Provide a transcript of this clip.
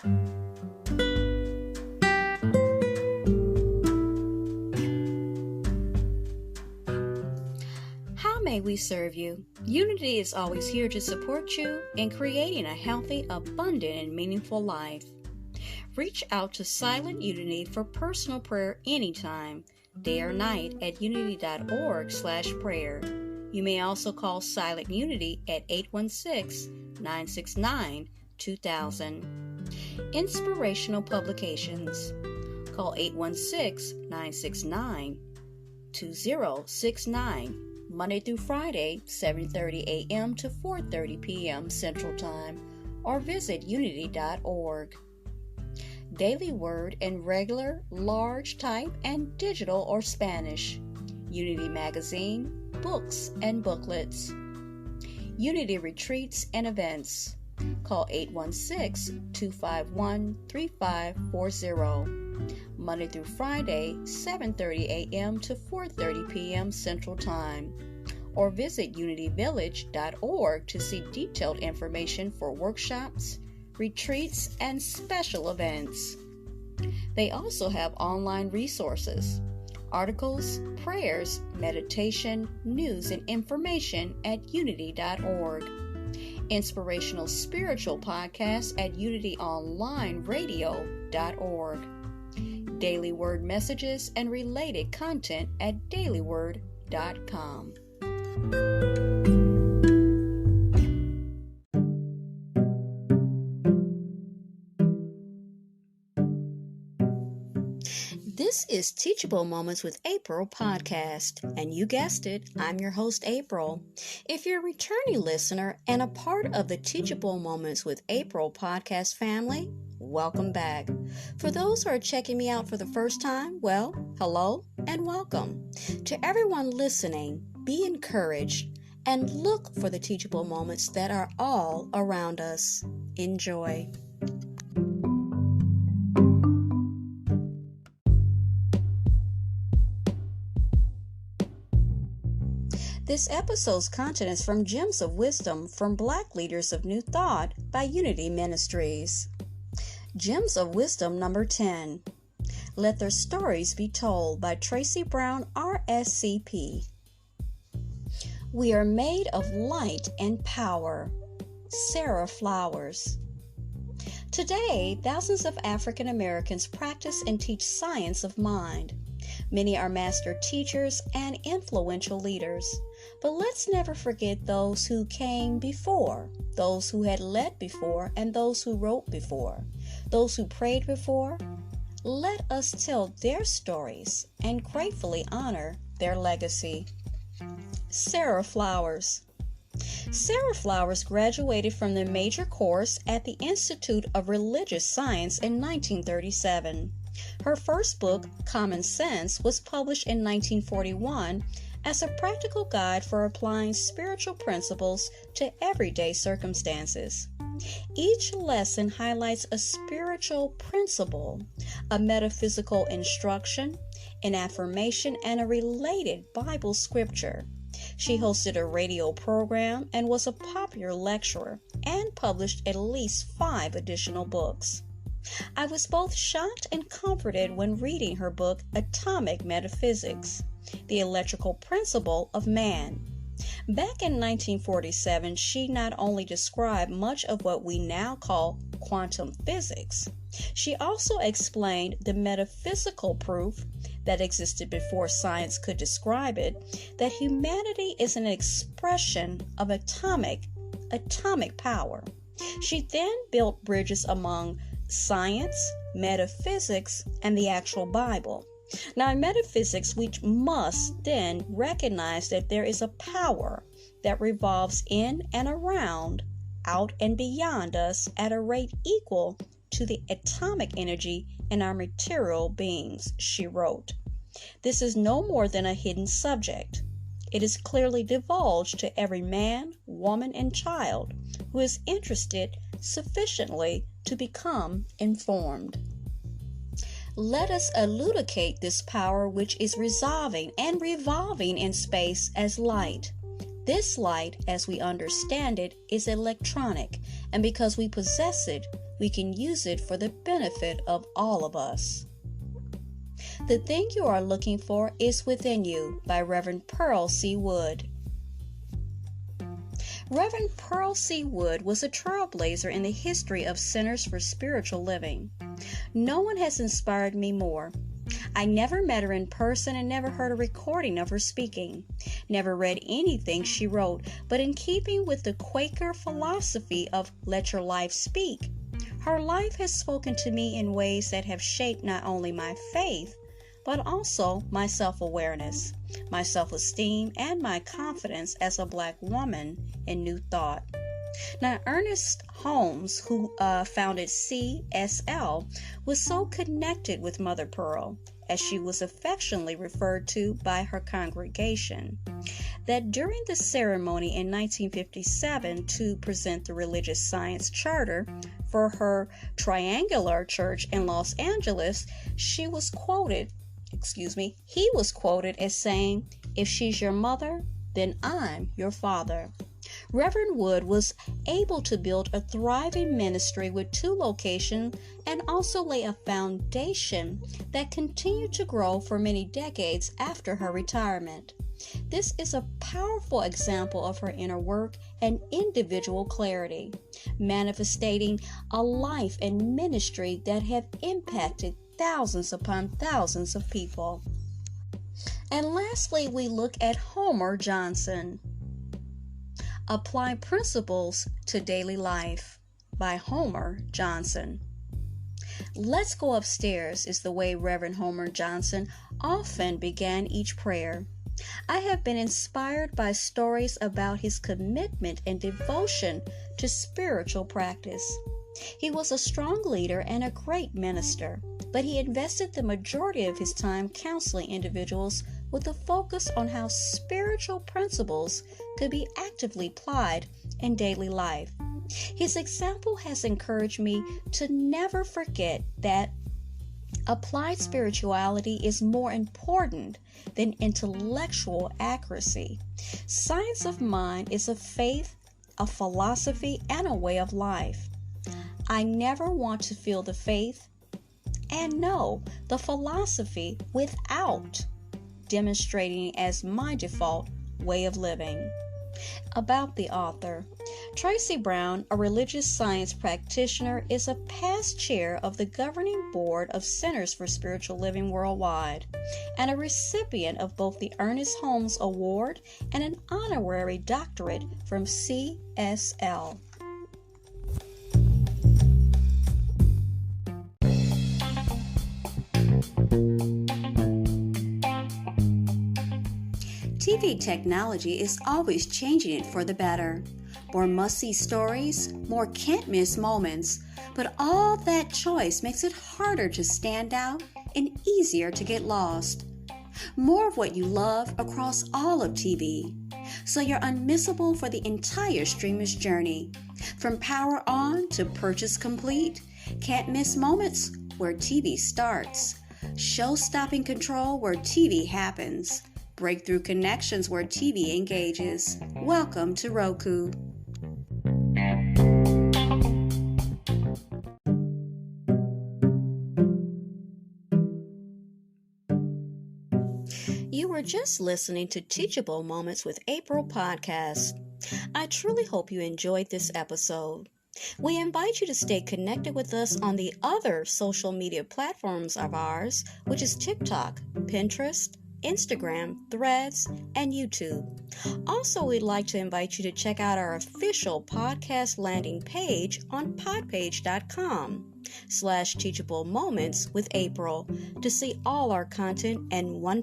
How may we serve you? Unity is always here to support you in creating a healthy, abundant, and meaningful life. Reach out to Silent Unity for personal prayer anytime, day or night at unity.org/prayer. You may also call Silent Unity at 816-969-2000. Inspirational Publications. Call 816-969-2069. Monday through Friday, 7:30 a.m. to 4:30 p.m. Central Time, or visit unity.org. Daily Word in regular, large type, and digital or Spanish. Unity Magazine, books and booklets. Unity Retreats and Events. Call 816-251-3540. Monday through Friday, 7:30 a.m. to 4:30 p.m. Central Time, or visit unityvillage.org to see detailed information for workshops, retreats, and special events. They also have online resources, articles, prayers, meditation, news, and information at unity.org. Inspirational spiritual podcasts at unityonlineradio.org. Daily Word messages and related content at dailyword.com. This is Teachable Moments with April podcast, and you guessed it, I'm your host, April. If you're a returning listener and a part of the Teachable Moments with April podcast family, welcome back. For those who are checking me out for the first time, well, hello and welcome. To everyone listening, be encouraged and look for the teachable moments that are all around us. Enjoy. This episode's content is from Gems of Wisdom from Black Leaders of New Thought by Unity Ministries. Gems of Wisdom number 10. Let Their Stories Be Told by Tracy Brown, RScP. We are made of light and power. Sarah Flowers. Today, thousands of African Americans practice and teach science of mind. Many are master teachers and influential leaders. But let's never forget those who came before, those who had led before, and those who wrote before, those who prayed before. Let us tell their stories and gratefully honor their legacy. Sarah Flowers. Sarah Flowers graduated from the major course at the Institute of Religious Science in 1937. Her first book, Common Sense, was published in 1941 as a practical guide for applying spiritual principles to everyday circumstances. Each lesson highlights a spiritual principle, a metaphysical instruction, an affirmation, and a related Bible scripture. She hosted a radio program and was a popular lecturer and published at least 5 additional books. I was both shocked and comforted when reading her book, Atomic Metaphysics, The Electrical Principle of Man. Back in 1947, she not only described much of what we now call quantum physics, she also explained the metaphysical proof that existed before science could describe it, that humanity is an expression of atomic power. She then built bridges among science, metaphysics, and the actual Bible. Now, in metaphysics, we must then recognize that there is a power that revolves in and around, out and beyond us at a rate equal to the atomic energy in our material beings, she wrote. This is no more than a hidden subject. It is clearly divulged to every man, woman, and child who is interested sufficiently to become informed. Let us elucidate this power which is resolving and revolving in space as light. This light, as we understand it, is electronic, and because we possess it, we can use it for the benefit of all of us. The Thing You Are Looking For Is Within You by Reverend Pearl C. Wood. Reverend Pearl C. Wood was a trailblazer in the history of Centers for Spiritual Living. No one has inspired me more. I never met her in person and never heard a recording of her speaking. Never read anything she wrote, but in keeping with the Quaker philosophy of let your life speak, her life has spoken to me in ways that have shaped not only my faith, but also my self-awareness, my self-esteem, and my confidence as a Black woman in New Thought. Now, Ernest Holmes, who founded CSL, was so connected with Mother Pearl, as she was affectionately referred to by her congregation, that during the ceremony in 1957 to present the Religious Science Charter for her Triangular Church in Los Angeles, he was quoted as saying, "If she's your mother, then I'm your father." Reverend Wood was able to build a thriving ministry with 2 locations and also lay a foundation that continued to grow for many decades after her retirement. This is a powerful example of her inner work and individual clarity, manifesting a life and ministry that have impacted thousands upon thousands of people. And lastly, we look at Homer Johnson. Apply Principles to Daily Life by Homer Johnson. Let's go upstairs is the way Reverend Homer Johnson often began each prayer. I have been inspired by stories about his commitment and devotion to spiritual practice. He was a strong leader and a great minister, but he invested the majority of his time counseling individuals with a focus on how spiritual principles could be actively applied in daily life. His example has encouraged me to never forget that applied spirituality is more important than intellectual accuracy. Science of mind is a faith, a philosophy, and a way of life. I never want to feel the faith and know the philosophy without demonstrating as my default way of living. About the author. Tracy Brown, a religious science practitioner, is a past chair of the governing board of Centers for Spiritual Living Worldwide and a recipient of both the Ernest Holmes Award and an honorary doctorate from CSL. TV technology is always changing it for the better. More must-see stories, more can't-miss moments, but all that choice makes it harder to stand out and easier to get lost. More of what you love across all of TV, so you're unmissable for the entire streamer's journey. From power on to purchase complete, can't-miss moments where TV starts, show-stopping control where TV happens, breakthrough connections where TV engages. Welcome to Roku. You were just listening to Teachable Moments with April podcast. I truly hope you enjoyed this episode. We invite you to stay connected with us on the other social media platforms of ours, which is TikTok, Pinterest, Instagram, Threads, and YouTube. Also, we'd like to invite you to check out our official podcast landing page on podpage.com/teachable moments with April to see all our content and one